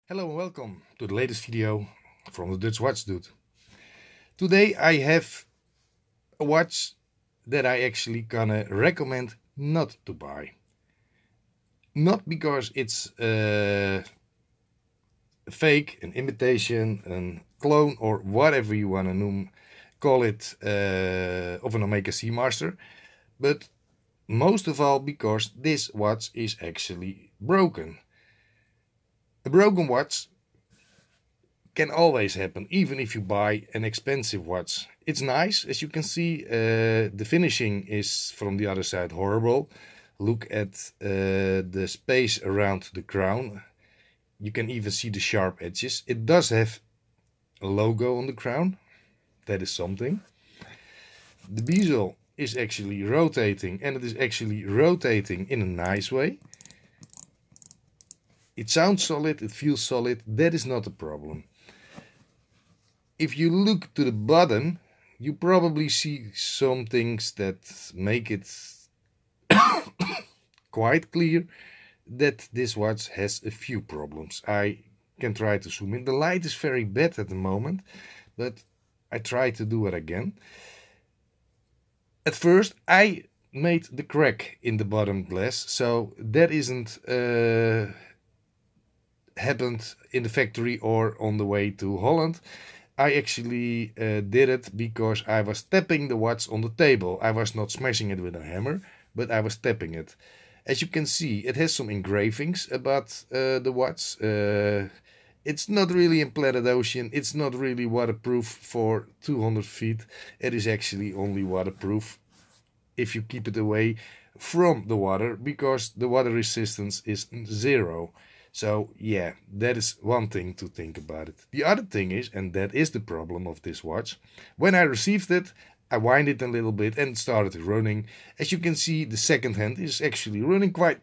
Hello and welcome to the latest video from the Dutchwatchdude. Today I have a watch that I actually gonna recommend not to buy. Not because it's a fake, an imitation, a clone, or whatever you wanna call it, of an Omega Seamaster, but most of all because this watch is actually broken. A broken watch can always happen, even if you buy an expensive watch. It's nice, as you can see. The finishing is from the other side horrible. Look at the space around the crown. You can even see the sharp edges. It does have a logo on the crown. That is something. The bezel is actually rotating, and it is actually rotating in a nice way. It sounds solid, it feels solid, that is not a problem. If you look to the bottom, you probably see some things that make it quite clear that this watch has a few problems. I can try to zoom in. The light is very bad at the moment, but I try to do it again. At first I made the crack in the bottom glass, so that isn't happened in the factory or on the way to Holland. I actually did it because I was tapping the watch on the table. I was not smashing it with a hammer, but I was tapping it. As you can see, it has some engravings about the watch. It's not really in plated ocean. It's not really waterproof for 200 feet. It is actually only waterproof if you keep it away from the water, because the water resistance is 0. So yeah, that is one thing to think about it. The other thing is, and that is the problem of this watch, when I received it, I wind it a little bit and started running. As you can see, the second hand is actually running quite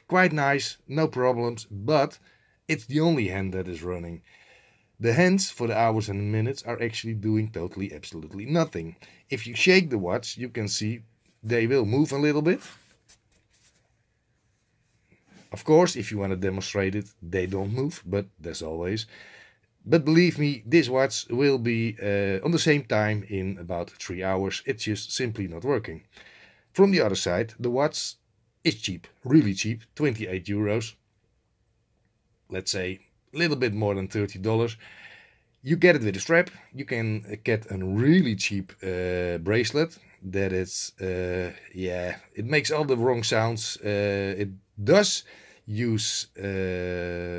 quite nice, no problems, but it's the only hand that is running. The hands for the hours and minutes are actually doing totally absolutely nothing. If you shake the watch, you can see they will move a little bit. Of course, if you want to demonstrate it, they don't move, but that's always. But believe me, this watch will be on the same time in about 3 hours. It's just simply not working. From the other side, the watch is cheap, really cheap, 28 euros. Let's say a little bit more than $30. You get it with a strap. You can get a really cheap bracelet. That is, yeah, it makes all the wrong sounds. It does use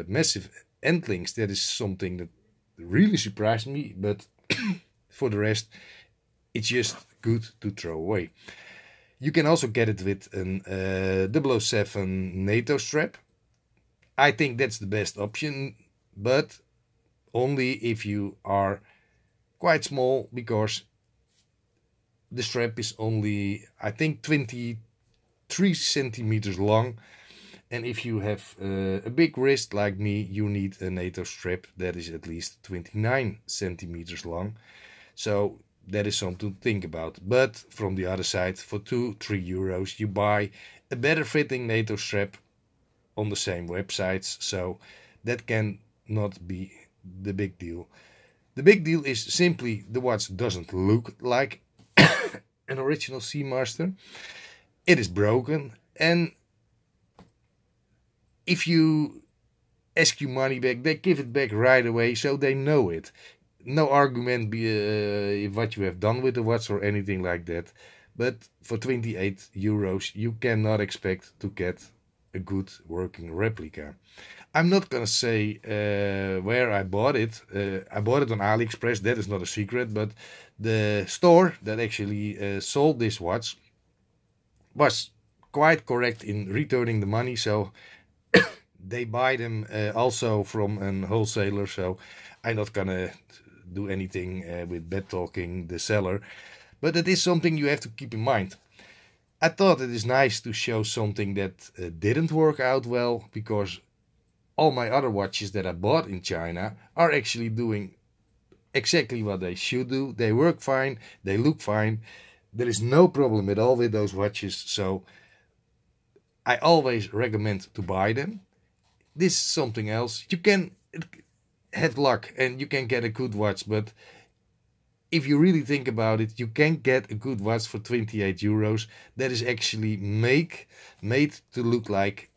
massive end links. That is something that really surprised me, but for the rest, it's just good to throw away. You can also get it with an 007 Nato strap. I think that's the best option, but only if you are quite small, because the strap is only, I think, 23 centimeters long. And if you have a big wrist like me, you need a Nato strap that is at least 29 centimeters long. So that is something to think about. But from the other side, for 2-3 euros, you buy a better fitting Nato strap on the same websites. So that can not be the big deal. The big deal is simply the watch doesn't look like an original Seamaster. It is broken, and if you ask your money back, they give it back right away, so they know it. No argument what you have done with the watch or anything like that. But for 28 euros, you cannot expect to get a good working replica. I'm not gonna say where I bought it. I bought it on Aliexpress. That is not a secret, but the store that actually sold this watch was quite correct in returning the money, so they buy them also from a wholesaler. So I'm not gonna do anything with bad talking the seller, but it is something you have to keep in mind. I thought it is nice to show something that didn't work out well, because all my other watches that I bought in China are actually doing exactly what they should do. They work fine, they look fine. There is no problem at all with those watches, so I always recommend to buy them. this is something else. You can have luck and you can get a good watch, but if you really think about it, you can get a good watch for 28 euros that is actually made to look like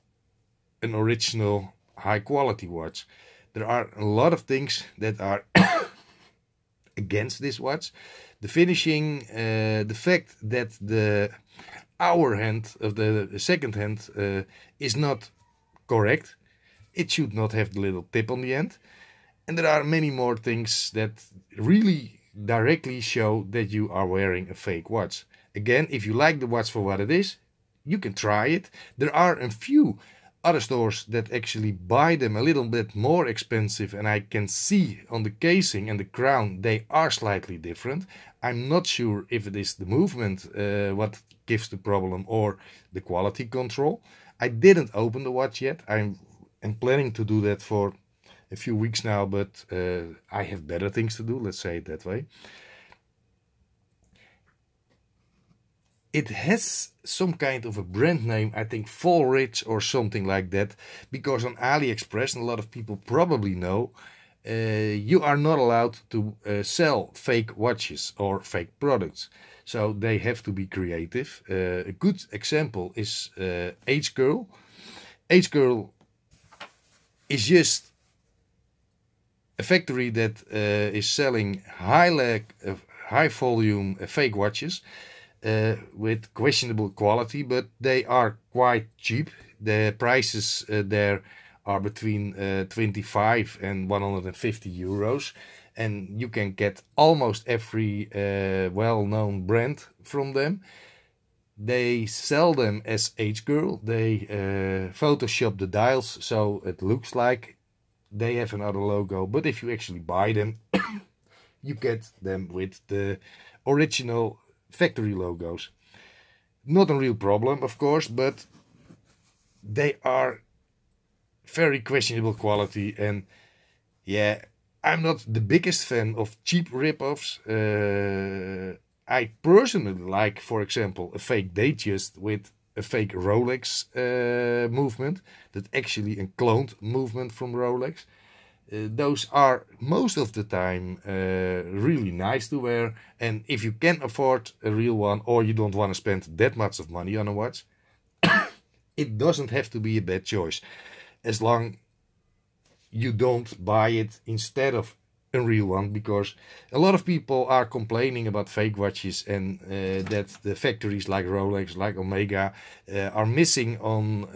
an original high quality watch. There are a lot of things that are against this watch. The finishing, the fact that the hour hand of the second hand is not correct. It should not have the little tip on the end. And there are many more things that really directly show that you are wearing a fake watch. Again, if you like the watch for what it is, you can try it. There are a few other stores that actually buy them a little bit more expensive, and I can see on the casing and the crown they are slightly different. I'm not sure if it is the movement what gives the problem or the quality control. I didn't open the watch yet. I'm planning to do that for a few weeks now, but I have better things to do, let's say it that way. It has some kind of a brand name, I think Fall Rich or something like that, because on Aliexpress, and a lot of people probably know, you are not allowed to sell fake watches or fake products. So they have to be creative. A good example is H-Girl. H-Girl is just a factory that is selling high volume fake watches with questionable quality, but they are quite cheap. The prices there are between 25 and 150 euros, and you can get almost every well-known brand from them. They sell them as H-Girl. They Photoshop the dials so it looks like they have another logo, but if you actually buy them, you get them with the original factory logos. Not a real problem, of course, but they are very questionable quality, and yeah, I'm not the biggest fan of cheap rip-offs. I personally like, for example, a fake Datejust with a fake Rolex movement, that actually a cloned movement from Rolex. Those are most of the time really nice to wear, and if you can afford a real one or you don't want to spend that much of money on a watch, it doesn't have to be a bad choice, as long you don't buy it instead of a real one, because a lot of people are complaining about fake watches and that the factories like Rolex, like Omega are missing on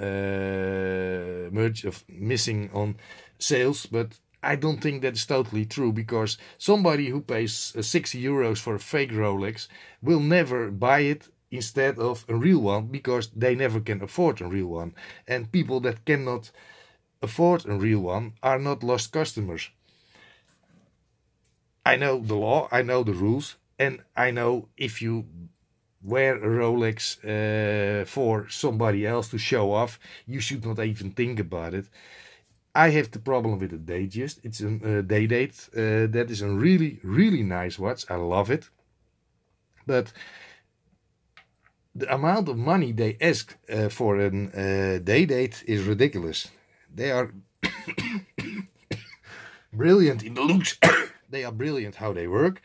missing on sales, but I don't think that's totally true, because somebody who pays 60 euros for a fake Rolex will never buy it instead of a real one, because they never can afford a real one, and people that cannot afford a real one are not lost customers. I know the law, I know the rules, and I know if you wear a Rolex for somebody else to show off, you should not even think about it. I have the problem with the Datejust. It's a Day-Date. That is a really, really nice watch. I love it. But the amount of money they ask for a Day-Date is ridiculous. They are brilliant in the looks. They are brilliant how they work.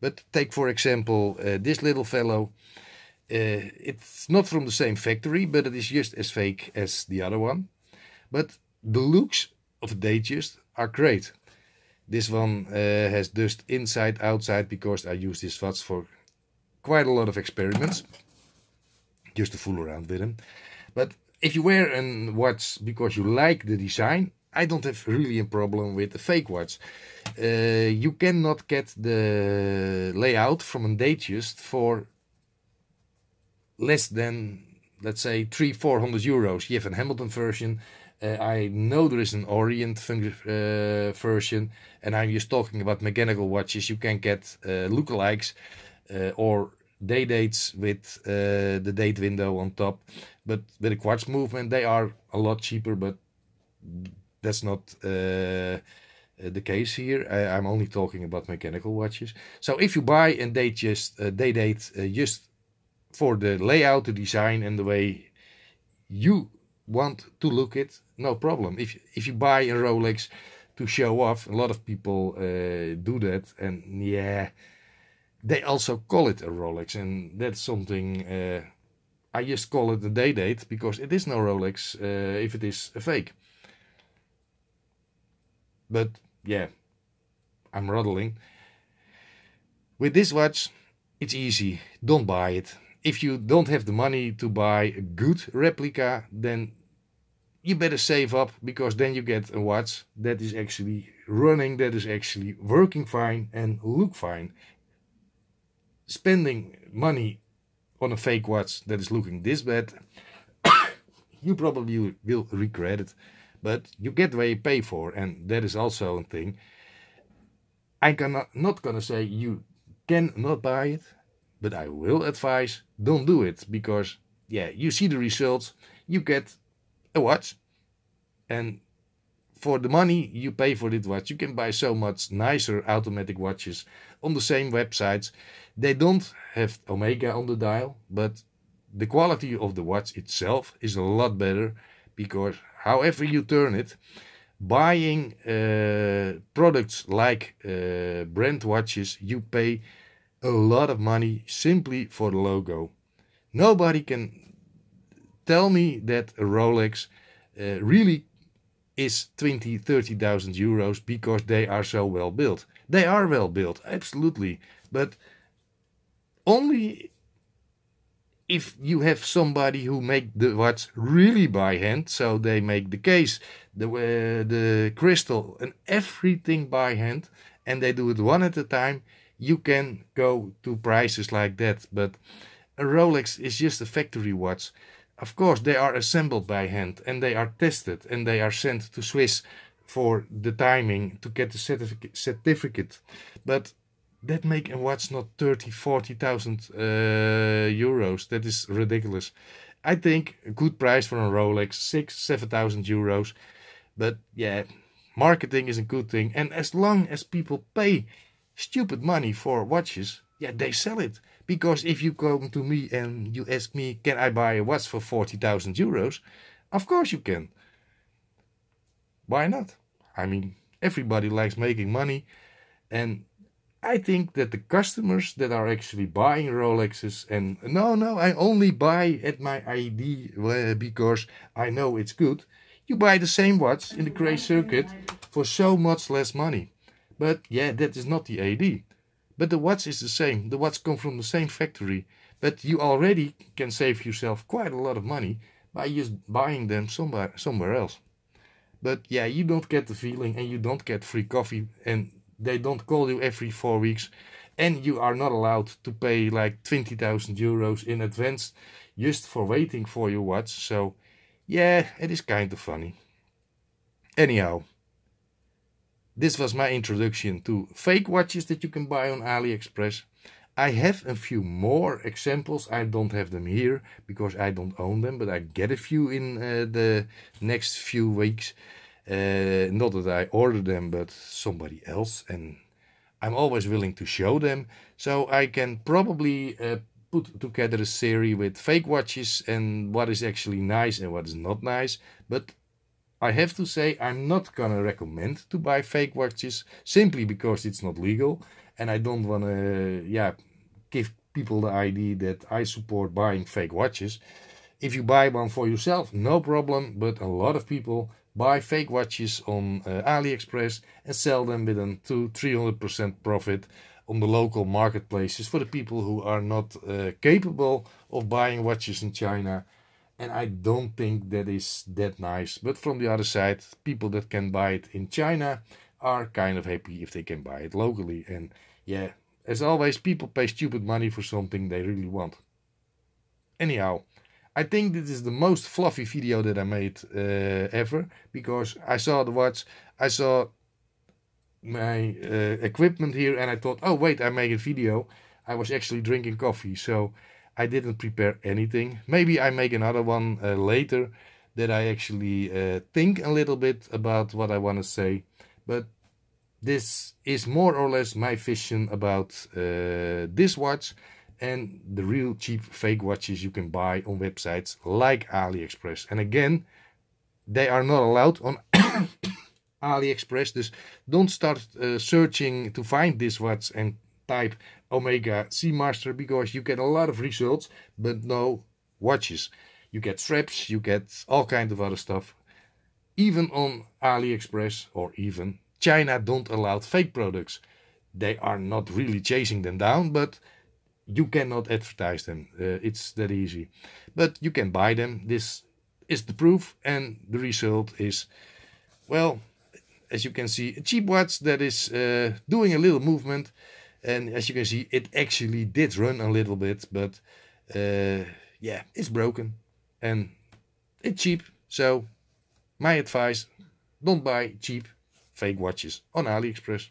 But take, for example, this little fellow. It's not from the same factory, but it is just as fake as the other one. But the looks of the Datejust are great. This one has dust inside, outside, because I use this watch for quite a lot of experiments, just to fool around with them. But if you wear a watch because you like the design, I don't have really a problem with the fake watch. You cannot get the layout from a Datejust for less than, let's say, 300-400 euros. You have a Hamilton version. I know there is an Orient version, and I'm just talking about mechanical watches. You can get lookalikes or day dates with the date window on top. But with a quartz movement, they are a lot cheaper, but that's not the case here. I'm only talking about mechanical watches. So if you buy a Datejust, day date just for the layout, the design, and the way you want to look it, no problem. If you buy a Rolex to show off, a lot of people do that, and yeah, they also call it a Rolex, and that's something I just call it a day date, because it is no Rolex if it is a fake. But yeah, I'm roddling. With this watch, it's easy. Don't buy it. If you don't have the money to buy a good replica, then you better save up, because then you get a watch that is actually running, that is actually working fine and look fine. Spending money on a fake watch that is looking this bad, you probably will regret it. But you get what you pay for, and that is also a thing. I'm not gonna say you cannot buy it, but I will advise, don't do it, because yeah, you see the results, you get a watch, and for the money you pay for this watch, you can buy so much nicer automatic watches on the same websites. They don't have Omega on the dial, but the quality of the watch itself is a lot better, because however you turn it, buying products like brand watches, you pay a lot of money simply for the logo. Nobody can tell me that a Rolex really is 20,000-30,000 euros because they are so well built. They are well built, absolutely, but only if you have somebody who make the watch really by hand, so they make the case, the crystal and everything by hand, and they do it one at a time, you can go to prices like that. But a Rolex is just a factory watch. Of course, they are assembled by hand, and they are tested, and they are sent to Swiss for the timing to get the certificate. But that make a watch not 30,000-40,000 euros. That is ridiculous. I think a good price for a Rolex, 6,000-7,000 euros. But yeah, marketing is a good thing, and as long as people pay stupid money for watches, yeah, they sell it. Because if you come to me and you ask me, can I buy a watch for 40,000 euros? Of course you can. Why not? I mean, everybody likes making money, and I think that the customers that are actually buying Rolexes, and no, I only buy at my ID because I know it's good. You buy the same watch in the grey circuit for so much less money. But yeah, that is not the AD. But the watch is the same. The watch comes from the same factory. But you already can save yourself quite a lot of money by just buying them somewhere else. But yeah, you don't get the feeling, and you don't get free coffee, and they don't call you every 4 weeks, and you are not allowed to pay like 20,000 euros in advance just for waiting for your watch. So yeah, it is kind of funny. Anyhow, this was my introduction to fake watches that you can buy on Aliexpress. I have a few more examples. I don't have them here because I don't own them, but I get a few in the next few weeks. Not that I order them, but somebody else, and I'm always willing to show them. So I can probably put together a series with fake watches and what is actually nice and what is not nice. But I have to say, I'm not gonna recommend to buy fake watches simply because it's not legal, and I don't wanna give people the idea that I support buying fake watches. If you buy one for yourself, no problem, but a lot of people buy fake watches on AliExpress and sell them with a 200-300% profit on the local marketplaces for the people who are not capable of buying watches in China. And I don't think that is that nice. But from the other side, people that can buy it in China are kind of happy if they can buy it locally. And yeah, as always, people pay stupid money for something they really want. Anyhow, I think this is the most fluffy video that I made ever, because I saw the watch, I saw my equipment here, and I thought, oh wait, I make a video. I was actually drinking coffee, so I didn't prepare anything. Maybe I make another one later that I actually think a little bit about what I want to say. But this is more or less my vision about this watch and the real cheap fake watches you can buy on websites like AliExpress. And again, They are not allowed on Aliexpress. Dus don't start searching to find this watch and type Omega Seamaster, because you get a lot of results but no watches. You get straps, you get all kind of other stuff. Even on Aliexpress or even China don't allow fake products. They are not really chasing them down, but you cannot advertise them. It's that easy. But you can buy them. This is the proof, and the result is, well, as you can see, a cheap watch that is doing a little movement. And as you can see, it actually did run a little bit, but yeah, it's broken and it's cheap. So my advice, don't buy cheap fake watches on AliExpress.